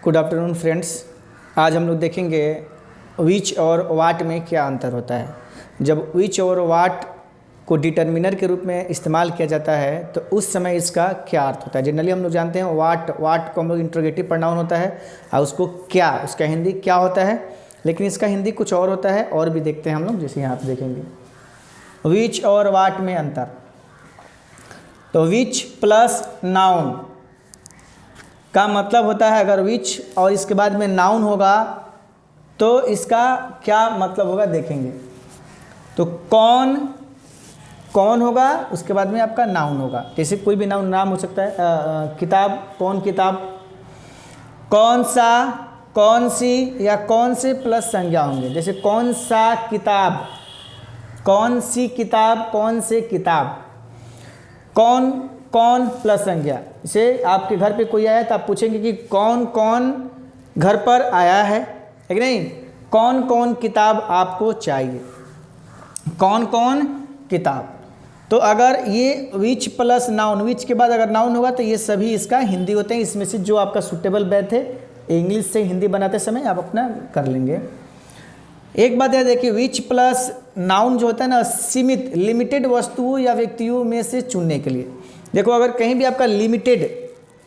Good afternoon friends. आज हम लोग देखेंगे विच और वाट में क्या अंतर होता है। जब विच और वाट को डिटर्मिनर के रूप में इस्तेमाल किया जाता है तो उस समय इसका क्या अर्थ होता है। जनरली हम लोग जानते हैं वाट को हम लोग इंट्रोगेटिव प्रोनाउन होता है और उसको क्या, उसका हिंदी क्या होता है, लेकिन इसका हिंदी कुछ और होता है। और भी देखते हैं हम लोग, जैसे यहाँ पे देखेंगे विच और वाट में अंतर। तो विच प्लस नाउन का मतलब होता है, अगर विच और इसके बाद में नाउन होगा तो इसका क्या मतलब होगा देखेंगे। तो कौन होगा, उसके बाद में आपका नाउन होगा। जैसे कोई भी नाम हो सकता है, किताब, कौन किताब, कौन सा, कौन सी या कौन से प्लस संज्ञा होंगे। जैसे कौन सा किताब, कौन सी किताब, कौन से किताब, कौन प्लस संज्ञा। जैसे आपके घर पे कोई आया तो आप पूछेंगे कि कौन कौन घर पर आया है कि नहीं, कौन कौन किताब आपको चाहिए, कौन कौन किताब। तो अगर ये विच प्लस नाउन, विच के बाद अगर नाउन होगा तो ये सभी इसका हिंदी होते हैं। इसमें से जो आपका सूटेबल बैथ है इंग्लिश से हिंदी बनाते समय आप अपना कर लेंगे। एक बात याद देखिए, विच प्लस नाउन जो होता है ना, सीमित लिमिटेड वस्तुओं या व्यक्तियों में से चुनने के लिए। देखो अगर कहीं भी आपका लिमिटेड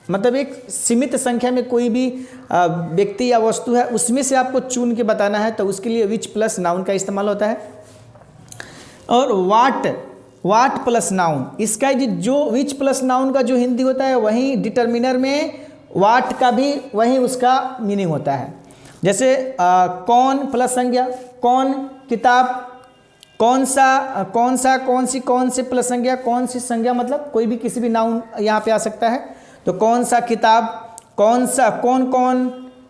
मतलब एक सीमित संख्या में कोई भी व्यक्ति या वस्तु है उसमें से आपको चुन के बताना है तो उसके लिए विच प्लस नाउन का इस्तेमाल होता है। और वाट प्लस नाउन, इसका जो विच प्लस नाउन का जो हिंदी होता है वहीं डिटर्मिनर में वाट का भी वहीं उसका मीनिंग होता है। जैसे कौन प्लस संज्ञा, कौन किताब, कौन सा, कौन सी, कौन से प्लस संज्ञा, कौन सी संज्ञा मतलब कोई भी किसी भी नाउन यहाँ पे आ सकता है। तो कौन सा किताब, कौन कौन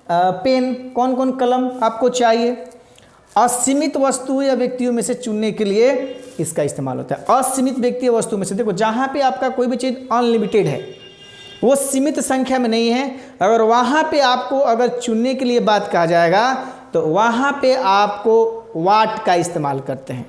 पेन, कौन कौन कलम आपको चाहिए। असीमित वस्तु या व्यक्तियों में से चुनने के लिए इसका इस्तेमाल होता है। असीमित व्यक्ति या वस्तु में से, देखो जहाँ पे आपका कोई भी चीज़ अनलिमिटेड है, वो सीमित संख्या में नहीं है, अगर वहाँ पे आपको अगर चुनने के लिए बात कहा जाएगा तो वहाँ पे आपको वाट का इस्तेमाल करते हैं।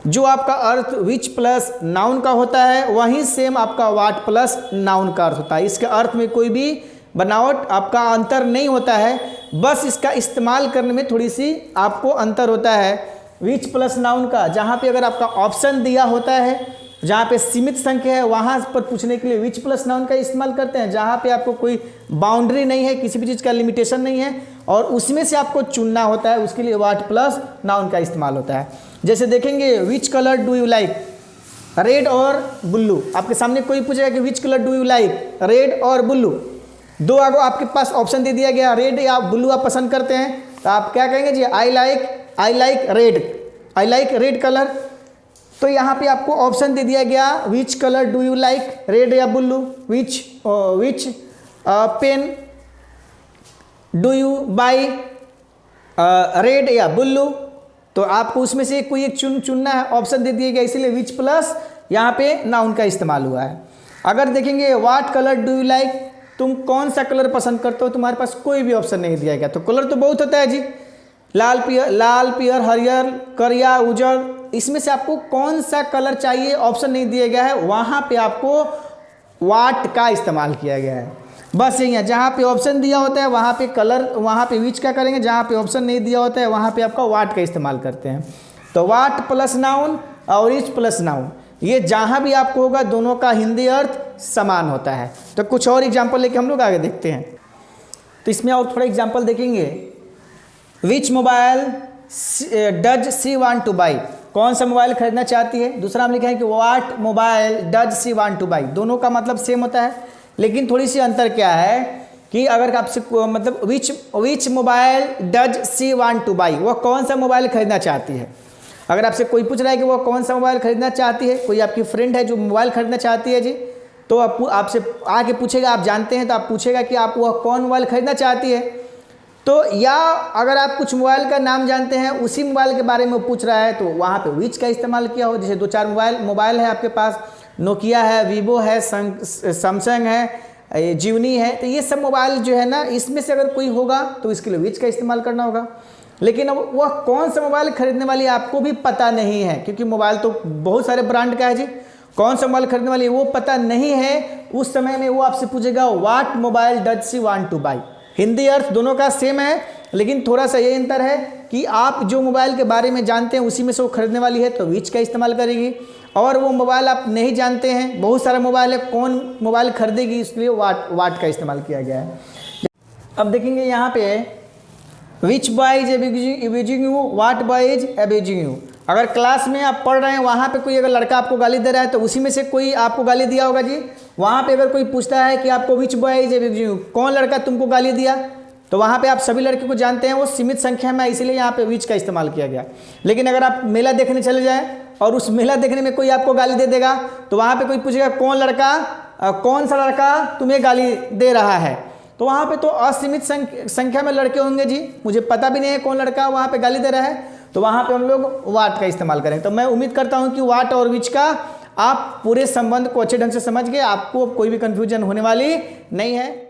जो आपका अर्थ विच प्लस नाउन का होता है वहीं सेम आपका वाट प्लस नाउन का अर्थ होता है। इसके अर्थ में कोई भी बनावट आपका अंतर नहीं होता है, बस इसका इस्तेमाल करने में थोड़ी सी आपको अंतर होता है। विच प्लस नाउन का जहाँ पे अगर आपका ऑप्शन दिया होता है, जहाँ पे सीमित संख्या है वहाँ पर पूछने के लिए विच प्लस नाउन का इस्तेमाल करते हैं। जहाँ पे आपको कोई बाउंड्री नहीं है, किसी भी चीज़ का लिमिटेशन नहीं है और उसमें से आपको चुनना होता है, उसके लिए वाट प्लस नाउन का इस्तेमाल होता है। जैसे देखेंगे विच colour do you like, red और ब्लू। आपके सामने कोई पूछेगा कि विच colour do you like, red और ब्लू। दो आपके पास ऑप्शन दे दिया गया, रेड या ब्लू आप पसंद करते हैं, तो आप क्या कहेंगे जी, आई लाइक रेड कलर। तो यहाँ पे आपको ऑप्शन दे दिया गया which colour do you like, red या blue, which pen do you buy, red या ब्लू। तो आपको उसमें से कोई एक चुनना है, ऑप्शन दे दिया गया, इसीलिए विच प्लस यहाँ पे नाउन का इस्तेमाल हुआ है। अगर देखेंगे what colour do you like, तुम कौन सा कलर पसंद करते हो, तुम्हारे पास कोई भी ऑप्शन नहीं दिया गया। तो कलर तो बहुत होता है जी, लाल पियर हरियर करिया उजर, इसमें से आपको कौन सा कलर चाहिए ऑप्शन नहीं दिया गया है, वहाँ पे आपको वाट का इस्तेमाल किया गया है। बस यही है, जहाँ पे ऑप्शन दिया होता है वहाँ पे कलर, वहाँ पे विच का करेंगे, जहाँ पे ऑप्शन नहीं दिया होता है वहाँ पे आपका वाट का इस्तेमाल करते हैं। तो वाट प्लस नाउन और विच प्लस नाउन, ये जहाँ भी आपको होगा दोनों का हिंदी अर्थ समान होता है। तो कुछ और एग्जाम्पल लेके हम लोग आगे देखते हैं। तो इसमें और थोड़ा एग्जाम्पल देखेंगे। विच mobile does she want to by, कौन सा मोबाइल खरीदना चाहती है। दूसरा हम लिखे हैं कि what mobile does she want to by. दोनों का मतलब सेम होता है, लेकिन थोड़ी सी अंतर क्या है कि अगर आपसे मतलब विच mobile does she want to by, वह कौन सा मोबाइल खरीदना चाहती है। अगर आपसे कोई पूछ रहा है कि वह कौन सा मोबाइल खरीदना चाहती है, कोई आपकी फ्रेंड है जो मोबाइल खरीदना चाहती है जी, तो आपसे आके पूछेगा, आप जानते हैं तो आप पूछेगा कि आप वह कौन मोबाइल खरीदना चाहती है। तो या अगर आप कुछ मोबाइल का नाम जानते हैं, उसी मोबाइल के बारे में पूछ रहा है, तो वहाँ पे विच का इस्तेमाल किया हो। जैसे 2-4 मोबाइल है आपके पास, नोकिया है, वीवो है, सैमसंग है, जीवनी है, तो ये सब मोबाइल जो है ना, इसमें से अगर कोई होगा तो इसके लिए विच का इस्तेमाल करना होगा। लेकिन अब वह कौन सा मोबाइल खरीदने वाली आपको भी पता नहीं है, क्योंकि मोबाइल तो बहुत सारे ब्रांड का है जी, कौन सा मोबाइल खरीदने वाली है वो पता नहीं है। उस समय में वो आपसे पूछेगा what mobile does she want to buy, Hindi अर्थ दोनों का सेम है, लेकिन थोड़ा सा ये अंतर है कि आप जो मोबाइल के बारे में जानते हैं उसी में से वो खरीदने वाली है तो विच का इस्तेमाल करेगी, और वो मोबाइल आप नहीं जानते हैं, बहुत सारा मोबाइल है, कौन मोबाइल खरीदेगी, इसलिए वाट का इस्तेमाल किया गया है। अब देखेंगे यहाँ पे which boy is abusing you, what boy is abusing you. अगर क्लास में आप पढ़ रहे हैं, वहाँ पे कोई अगर लड़का आपको गाली दे रहा है तो उसी में से कोई आपको गाली दिया होगा जी। वहाँ पे अगर कोई पूछता है कि आपको विच बॉय इज अब्यूजिंग यू, कौन लड़का तुमको गाली दिया, तो वहाँ पे आप सभी लड़के को जानते हैं, वो सीमित संख्या में, इसीलिए यहाँ पे विच का इस्तेमाल किया गया। लेकिन अगर आप मेला देखने चले जाएँ और उस मेला देखने में कोई आपको गाली दे देगा, तो वहाँ पे कोई पूछेगा कौन सा लड़का तुम्हें गाली दे रहा है, तो वहाँ पे तो असीमित संख्या में लड़के होंगे जी, मुझे पता भी नहीं है कौन लड़का वहाँ पे गाली दे रहा है, तो वहाँ पे हम लोग वाट का इस्तेमाल करें। तो मैं उम्मीद करता हूँ कि वाट और विच का आप पूरे संबंध को अच्छे ढंग से समझ गए, आपको कोई भी कन्फ्यूजन होने वाली नहीं है।